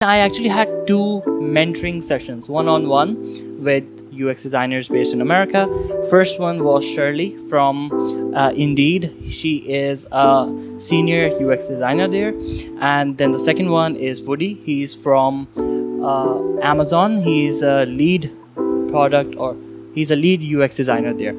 I actually had two mentoring sessions, one-on-one with UX designers based in America. First one was Shirley from Indeed. She is a senior UX designer there. And then the second one is Woody. He's from Amazon. He's a lead product or he's a lead UX designer there.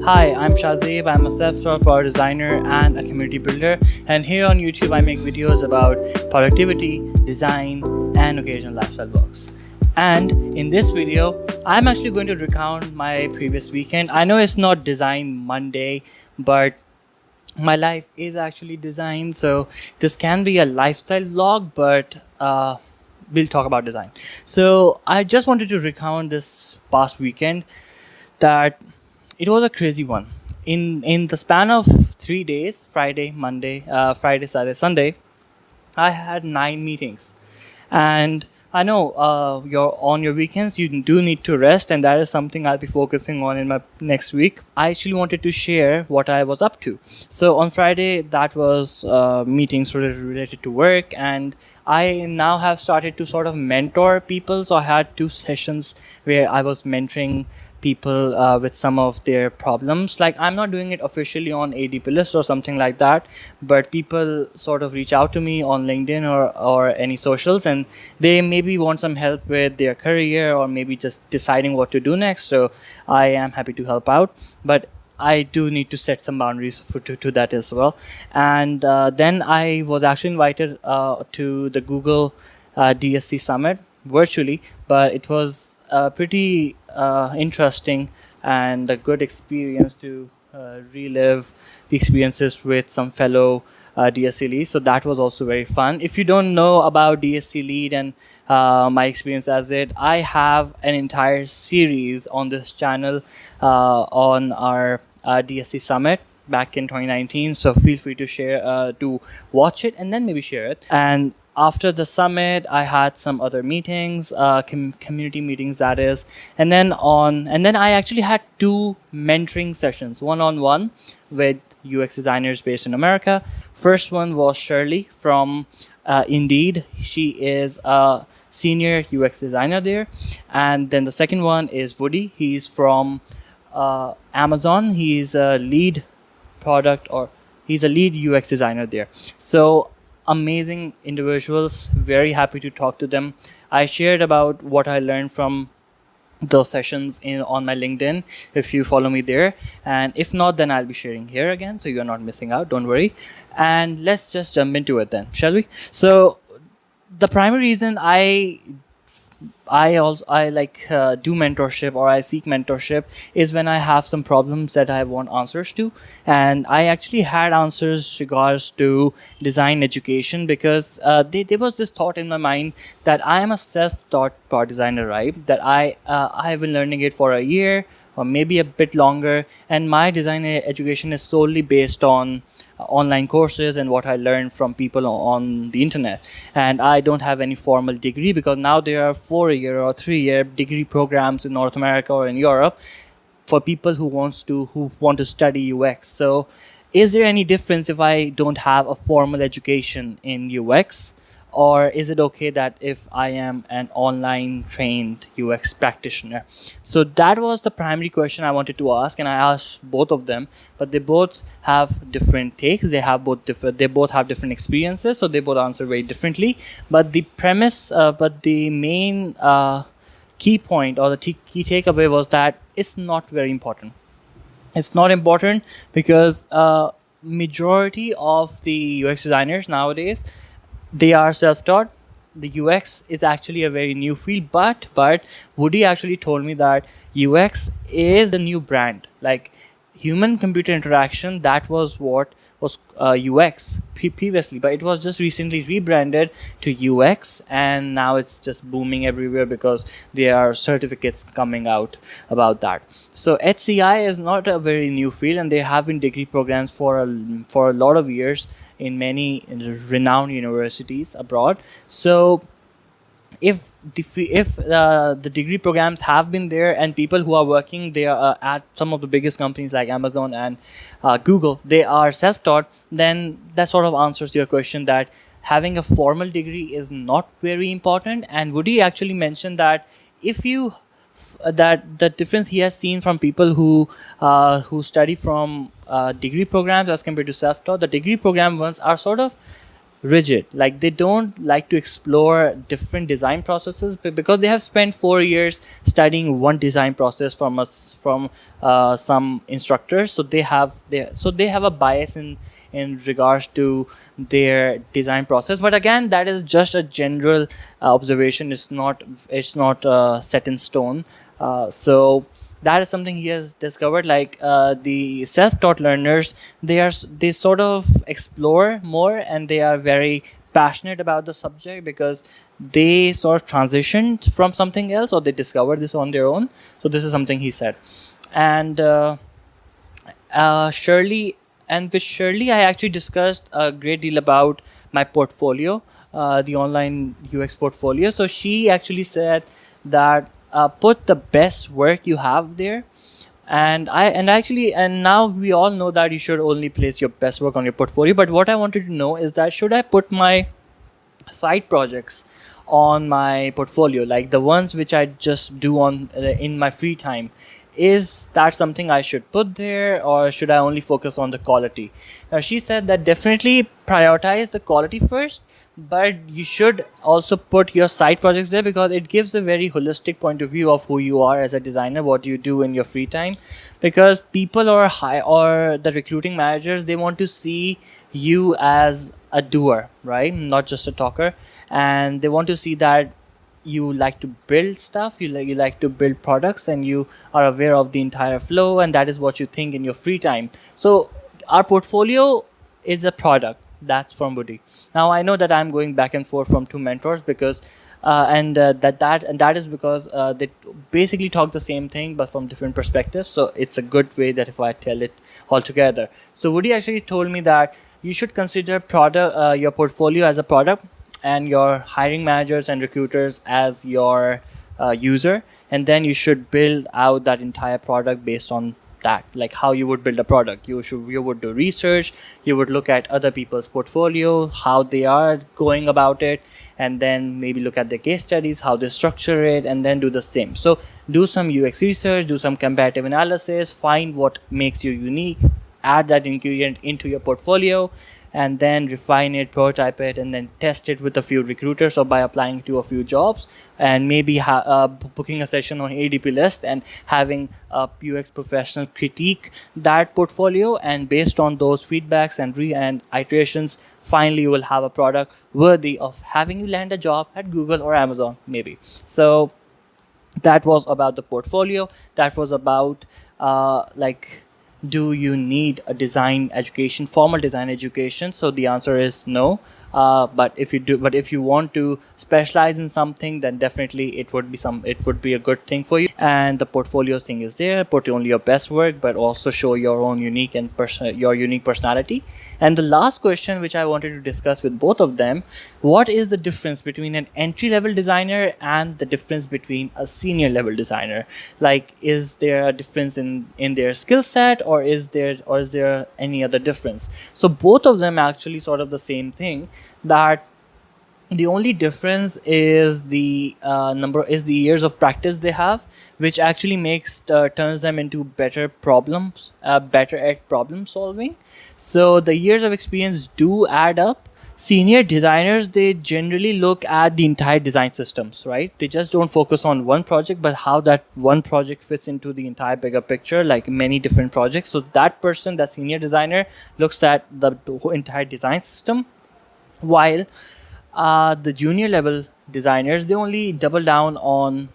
Hi, I'm Shazib. I'm a self-taught product designer and a community builder. And here on YouTube, I make videos about productivity, design, and occasional lifestyle vlogs. And in this video, I'm actually going to recount my previous weekend. I know it's not Design Monday, but my life is actually design. So this can be a lifestyle vlog, but we'll talk about design. So I just wanted to recount this past weekend that it was a crazy one. In the span of 3 days, Friday, Monday, Friday, Saturday, Sunday, I had 9 meetings. And I know you're on your weekends, you do need to rest, and that is something I'll be focusing on in my next week. I actually wanted to share what I was up to. So on Friday, that was meetings related to work, and I now have started to sort of mentor people. So I had 2 sessions where I was mentoring people with some of their problems. Like, I'm not doing it officially on ADPList or something like that, but people sort of reach out to me on LinkedIn or any socials, and they maybe want some help with their career or maybe just deciding what to do next. So I am happy to help out, but I do need to set some boundaries to that as well. And then I was actually invited to the Google DSC Summit virtually, but it was pretty interesting and a good experience to relive the experiences with some fellow DSC leads. So that was also very fun. If you don't know about DSC lead and my experience as it, I have an entire series on this channel on our DSC Summit back in 2019. So feel free to share, to watch it and then maybe share it. And after the summit, I had some other meetings, community meetings, that is, and then I actually had 2 mentoring sessions, one-on-one with UX designers based in America. First one was Shirley from Indeed. She is a senior UX designer there, and then the second one is Woody. He's from Amazon. He's a lead product or he's a lead UX designer there. So amazing individuals, very happy to talk to them. I shared about what I learned from those sessions on my LinkedIn if you follow me there, and if not, then I'll be sharing here again, so you're not missing out, don't worry. And let's just jump into it then, shall we? So the primary reason I do mentorship, or I seek mentorship, is when I have some problems that I want answers to. And I actually had answers regards to design education, because there was this thought in my mind that I am a self-taught product designer, right? That I have been learning it for a year or maybe a bit longer, and my design education is solely based on online courses and what I learned from people on the internet. And I don't have any formal degree, because now there are 4-year or 3-year degree programs in North America or in Europe for people who want to study UX. So is there any difference if I don't have a formal education in UX? Or is it okay that if I am an online trained UX practitioner? So that was the primary question I wanted to ask, and I asked both of them, but they both have different takes. They both have different experiences, so they both answer very differently. But the main key point, or the key takeaway, was that it's not very important. It's not important because majority of the UX designers nowadays, they are self-taught. The UX is actually a very new field, but Woody actually told me that UX is a new brand. Like, human computer interaction, that was what was UX previously, but it was just recently rebranded to UX, and now it's just booming everywhere because there are certificates coming out about that. So HCI is not a very new field, and there have been degree programs for a lot of years in many renowned universities abroad. So if the degree programs have been there, and people who are working there at some of the biggest companies like Amazon and Google, they are self-taught, then that sort of answers your question that having a formal degree is not very important. And Woody actually mentioned that if you that the difference he has seen from people who study from degree programs as compared to self-taught, the degree program ones are sort of rigid, like they don't like to explore different design processes because they have spent 4 years studying one design process from us from some instructors, so they have a bias in regards to their design process. But again, that is just a general observation. It's not set in stone. So that is something he has discovered. Like the self-taught learners, they sort of explore more, and they are very passionate about the subject because they sort of transitioned from something else, or they discovered this on their own. So this is something he said. And Shirley, and with Shirley, I actually discussed a great deal about my portfolio, the online UX portfolio. So she actually said that put the best work you have there. And now we all know that you should only place your best work on your portfolio. But what I wanted to know is that should I put my side projects on my portfolio, like the ones which I just do on in my free time? Is that something I should put there, or should I only focus on the quality? Now she said that definitely prioritize the quality first, but you should also put your side projects there because it gives a very holistic point of view of who you are as a designer, what you do in your free time. Because people or the recruiting managers, they want to see you as a doer, right? Not just a talker. And they want to see that you like to build stuff, you like to build products, and you are aware of the entire flow, and that is what you think in your free time. So our portfolio is a product. That's from Woody. Now I know that I'm going back and forth from two mentors because that is because they basically talk the same thing but from different perspectives. So it's a good way that if I tell it all together. So Woody actually told me that you should consider your portfolio as a product, and your hiring managers and recruiters as your user, and then you should build out that entire product based on that. Like how you would build a product, you would do research, you would look at other people's portfolio, how they are going about it, and then maybe look at their case studies, how they structure it, and then do the same. So do some UX research, do some comparative analysis, find what makes you unique, add that ingredient into your portfolio, and then refine it, prototype it, and then test it with a few recruiters or by applying to a few jobs, and maybe booking a session on ADPList and having a UX professional critique that portfolio. And based on those feedbacks and iterations, finally you will have a product worthy of having you land a job at Google or Amazon maybe. So that was about the portfolio. That was about do you need a design education, formal design education? So the answer is no. But if you want to specialize in something, then definitely it would be a good thing for you. And the portfolio thing is there. Put only your best work, but also show your own unique personality. And the last question which I wanted to discuss with both of them: what is the difference between an entry level designer and the difference between a senior level designer? Like, is there a difference in their skill set, or is there any other difference? So both of them actually sort of the same thing, that the only difference is the years of practice they have, which actually turns them into better at problem solving. So the years of experience do add up. Senior designers, they generally look at the entire design systems, right? They just don't focus on one project, but how that one project fits into the entire bigger picture, like many different projects. So that senior designer, looks at the whole entire design system, while the junior level designers, they only double down on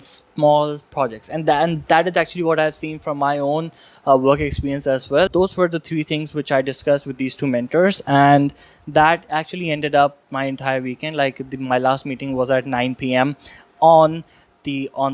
small projects. And that is actually what I've seen from my own work experience as well. Those were the three things which I discussed with these two mentors, and that actually ended up my entire weekend. Like my last meeting was at 9 p.m. on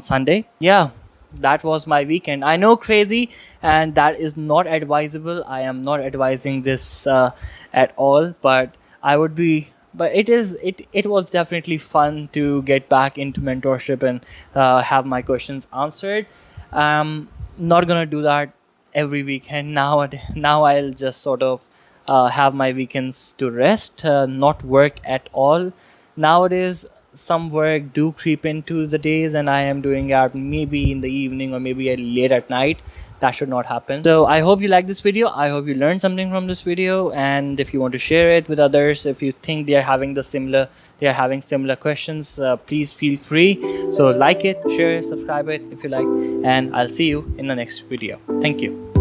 Sunday. Yeah, that was my weekend. I know, crazy, and that is not advisable. I am not advising this at all, but I would be but it was definitely fun to get back into mentorship and have my questions answered. Not gonna do that every weekend now. Now I'll just sort of have my weekends to rest, not work at all. Nowadays some work do creep into the days, and I am doing it maybe in the evening or maybe late at night. That should not happen. So I hope you like this video. I hope you learned something from this video, and if you want to share it with others, if you think they are having similar questions, please feel free. So like it, share it, subscribe it if you like, and I'll see you in the next video. Thank you.